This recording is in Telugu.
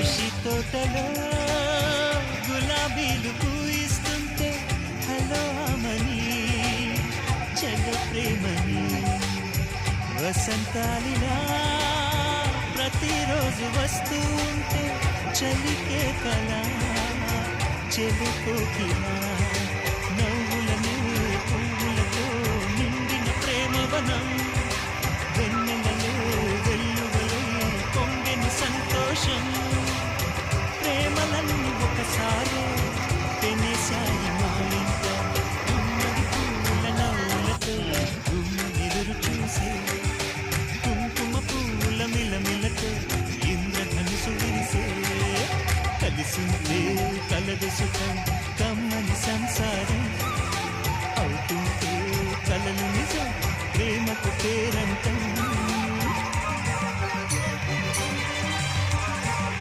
తులసి తోటలో గులాబీలు పూయిస్తుంటే హలో అమని చెడ్డ ప్రేమని వసంతాలిలా ప్రతిరోజు వస్తూ ఉంటే చలికే కళ చెలుకోకిలా నవ్వులను పువ్వులతో నిండిన ప్రేమవనం వెన్నెలలో వెల్లువలై పొంగిన సంతోషం ప్రేమలన్నీ ఒకసారి పెనేశాయి మా ఇంట ఉన్నది పూల నవ్వులతో ఎదురు చూసే కుంకుమ పూల మిలమిలతో ఇంద్రధనుసు విరిసే కలిసుంటే కలదు సుఖం కమ్మని సంసారం